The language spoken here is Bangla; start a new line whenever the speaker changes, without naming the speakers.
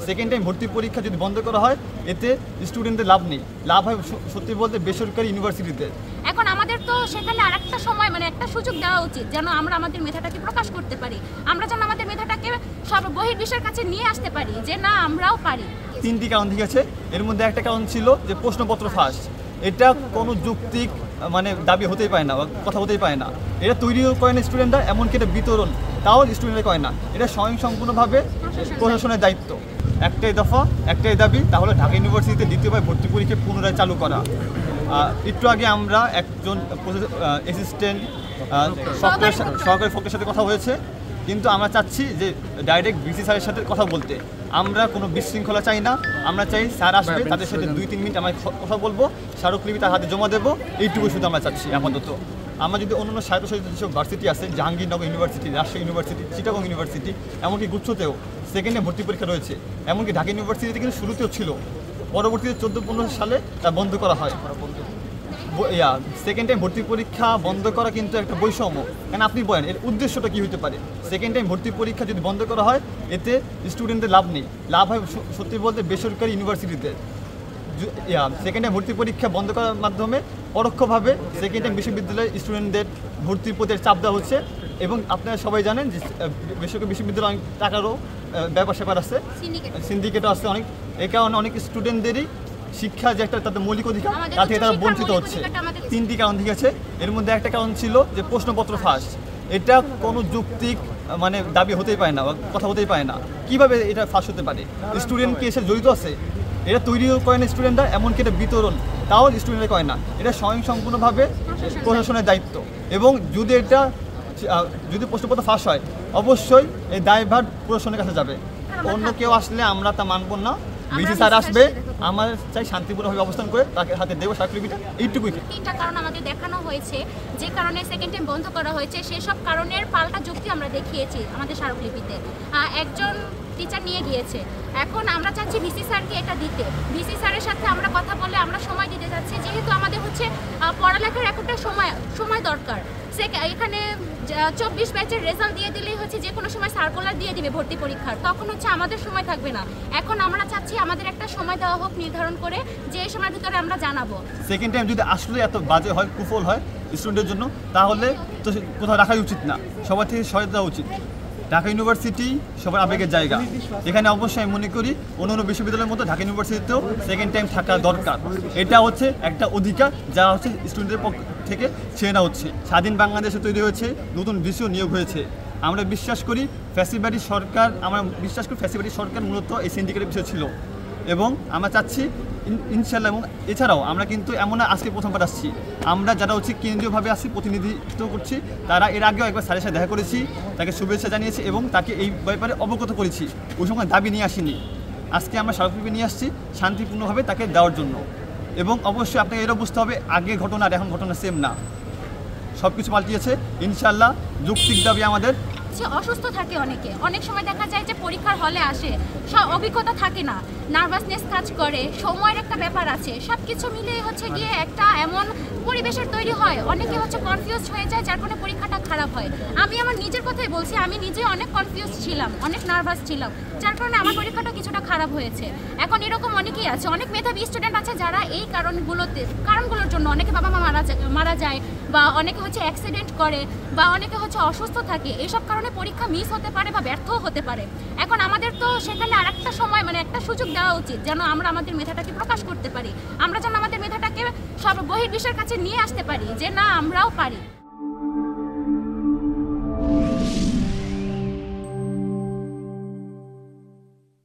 সেকেন্ড টাইম ভর্তি পরীক্ষা যদি বন্ধ করা হয় এতে স্টুডেন্টদের লাভ নেই, লাভ হয় সত্যি বলতে বেসরকারি ইউনিভার্সিটিতে।
এখন আমাদের তো সেখানে আরেকটা সময় মানে একটা সুযোগ দেওয়া উচিত যেন আমরা আমাদের মেধাটাকে প্রকাশ করতে পারি, আমরা যেন আমাদের মেধাটাকে সব বহির্বিশ্বের কাছে নিয়ে আসতে পারি যে না আমরাও পারি।
3টি কারণ ঠিক আছে, এর মধ্যে একটা কারণ ছিল যে প্রশ্নপত্র ফাঁস। এটা কোনো যৌক্তিক মানে দাবি হতেই পারে না, কথা হতেই পারে না। এটা তৈরিও করে না স্টুডেন্টরা, এমনকি এটা বিতরণ তাও স্টুডেন্টরা করে না, এটা স্বয়ংসম্পূর্ণভাবে প্রশাসনের দায়িত্ব। একটাই দফা, একটাই দাবি, তাহলে ঢাকা ইউনিভার্সিটিতে দ্বিতীয়বার ভর্তি পরীক্ষা পুনরায় চালু করা। একটু আগে আমরা একজন অ্যাসিস্ট্যান্ট সহকারী ফকের সাথে কথা হয়েছে, কিন্তু আমরা চাচ্ছি যে ডাইরেক্ট ভিসি স্যারের সাথে কথা বলতে। আমরা কোনো বিশৃঙ্খলা চাই না, আমরা চাই স্যার আসবে, তাদের সাথে 2-3 মিনিট আমরা কথা বলবো, স্মারকলিপি তার হাতে জমা দেবো, এইটুকু শুধু আমরা চাচ্ছি আপাতত। আমরা যদি অন্যান্য স্বায়ত্তশাসিত যেসব ভার্সিটি আছে, Jahangirnagar university, Rajshahi university, Chittagong university, এমনকি গুচ্ছতেও সেকেন্ডে ভর্তি পরীক্ষা রয়েছে, এমনকি ঢাকা ইউনিভার্সিটিতে কিন্তু শুরুতেও ছিল, পরবর্তীতে 14-15 সালে তা বন্ধ করা হয়। সেকেন্ড টাইম ভর্তি পরীক্ষা বন্ধ করা কিন্তু একটা বৈষম্য। কারণ আপনি বলেন এর উদ্দেশ্যটা কী হতে পারে? সেকেন্ড টাইম ভর্তি পরীক্ষা যদি বন্ধ করা হয় এতে স্টুডেন্টদের লাভ নেই, লাভ হয় সত্যি বলতে বেসরকারি ইউনিভার্সিটিতে। সেকেন্ড টাইম ভর্তি পরীক্ষা বন্ধ করার মাধ্যমে পরোক্ষভাবে সেকেন্ড টাইম বিশ্ববিদ্যালয়ের স্টুডেন্টদের ভর্তির প্রতি চাপ দেওয়া হচ্ছে। এবং আপনারা সবাই জানেন যে বেসরকারি বিশ্ববিদ্যালয়ে অনেক টাকারও ব্যাপার স্যাপার আছে, সিন্ডিকেটও আছে অনেক, এই কারণে অনেক স্টুডেন্টদেরই শিক্ষা যে একটা তাদের মৌলিক অধিকার তা থেকে তারা বঞ্চিত হচ্ছে। 3টি কারণ ঠিক আছে, এর মধ্যে একটা কারণ ছিল যে প্রশ্নপত্র ফাঁস। এটা কোনো যৌক্তিক মানে দাবি হতেই পারে না, কথা হতেই পারে না। কীভাবে এটা ফাঁস হতে পারে? স্টুডেন্ট কি এসে জড়িত আছে? এটা তৈরিও করে না স্টুডেন্টরা, এমনকি এটা বিতরণ তাও স্টুডেন্টরা করে না, এটা স্বয়ংসম্পূর্ণভাবে প্রশাসনের দায়িত্ব। এবং যদি প্রশ্নপত্র ফাঁস হয় অবশ্যই এই দায়ভার প্রশাসনের কাছে যাবে, অন্য কেউ আসলে আমরা তা মানব না। ভিসি স্যার আসবে, আমার চাই শান্তিপূর্ণভাবে অবস্থান করে তাকে হাতে দেবো স্মারকলিপিটা, এইটুকুই।
3টা কারণ আমাদের দেখানো হয়েছে, যে কারণে সেকেন্ড টাইম বন্ধ করা হয়েছে সেসব কারণের পাল্টা যুক্তি আমরা দেখিয়েছি আমাদের স্মারকলিপিতে। একজন টিচার নিয়ে গিয়েছে, এখন আমরা চাচ্ছি ভিসি স্যারকে এটা দিতে। ভিসি স্যারের সাথে আমরা কথা বলে আমরা সময় দিতে যাচ্ছি, যেহেতু আমাদের হচ্ছে পড়ালেখার একটা সময় দরকার। এখানে 24 ব্যাচের রেজাল্ট দিয়ে দিলেই হচ্ছে যে কোনো সময় সার্কুলার দিয়ে দিবে ভর্তি পরীক্ষার, তখন হচ্ছে আমাদের সময় থাকবে না। এখন আমরা চাচ্ছি আমাদের একটা সময় দেওয়া হোক নির্ধারণ করে, যে এই সময়ের ভিতরে আমরা জানাবো।
সেকেন্ড টাইম যদি আসলে এত বাজে হয়, কুফল হয় স্টুডেন্টের জন্য, তাহলে তো কোথাও রাখাই উচিত না, সবার থেকে সহায়তা দেওয়া উচিত। ঢাকা ইউনিভার্সিটি সবার আবেগের জায়গা, এখানে অবশ্যই আমি মনে করি অন্যান্য বিশ্ববিদ্যালয়ের মতো ঢাকা ইউনিভার্সিটিতেও সেকেন্ড টাইম থাকা দরকার। এটা হচ্ছে একটা অধিকার যা হচ্ছে স্টুডেন্টের পক্ষ থেকে ছেড়ে নেওয়া হচ্ছে। স্বাধীন বাংলাদেশে তৈরি হয়েছে, নতুন ভিসিও নিয়োগ হয়েছে। আমরা বিশ্বাস করি ফ্যাসিবাদী সরকার মূলত এই সিন্ডিকেটের বিষয় ছিল, এবং আমরা চাচ্ছি ইনশাল্লাহ। এবং এছাড়াও আমরা কিন্তু এমন আজকে প্রথমবার আসছি, আমরা যারা হচ্ছে কেন্দ্রীয়ভাবে আসছি প্রতিনিধিত্ব করছি, তারা এর আগেও একবার স্যারের সাথে দেখা করেছি, তাকে শুভেচ্ছা জানিয়েছি এবং তাকে এই ব্যাপারে অবগত করেছি। ওই সময় দাবি নিয়ে আসিনি, আজকে আমরা স্মারকলিপি নিয়ে আসছি শান্তিপূর্ণভাবে তাকে দেওয়ার জন্য। এবং অবশ্যই আপনাকে এটাও বুঝতে হবে আগে ঘটনা আর এখন ঘটনা সেম না, সব কিছু পাল্টিয়েছে। ইনশাল্লাহ যৌক্তিক দাবি আমাদের।
অসুস্থ থাকে অনেক সময় দেখা যায় যে পরীক্ষার হলে আসে, সব অভিজ্ঞতা থাকে না, নার্ভাসনেস কাজ করে, সময়ের একটা ব্যাপার আছে, সব কিছু মিলে হচ্ছে গিয়ে একটা এমন পরিবেশের তৈরি হয়, অনেকে হচ্ছে কনফিউজ হয়ে যায়, যার কারণে পরীক্ষাটা খারাপ হয়। আমি আমার নিজের কথাই বলছি, আমি নিজে অনেক কনফিউজ ছিলাম, অনেক নার্ভাস ছিলাম, যার কারণে আমার পরীক্ষাটা কিছুটা খারাপ হয়েছে। এখন এরকম অনেকেই আছে, অনেক মেধাবী স্টুডেন্ট আছে যারা এই কারণগুলোর জন্য অনেকে বাবা মা মারা যায়, বা অনেকে হচ্ছে অ্যাক্সিডেন্ট করে, বা অনেকে হচ্ছে অসুস্থ থাকে, এইসব কারণে পরীক্ষা মিস হতে পারে বা ব্যর্থও হতে পারে। এখন আমাদের তো সেখানে আরেকটা সময় মানে একটা সুযোগ দেওয়া উচিত যেন আমরা আমাদের মেধাটাকে প্রকাশ করতে পারি, আমরা যেন আমাদের মেধাটাকে সব বহির্বিশ্বের কাছে নিয়ে আসতে পারি যে না আমরাও পারি।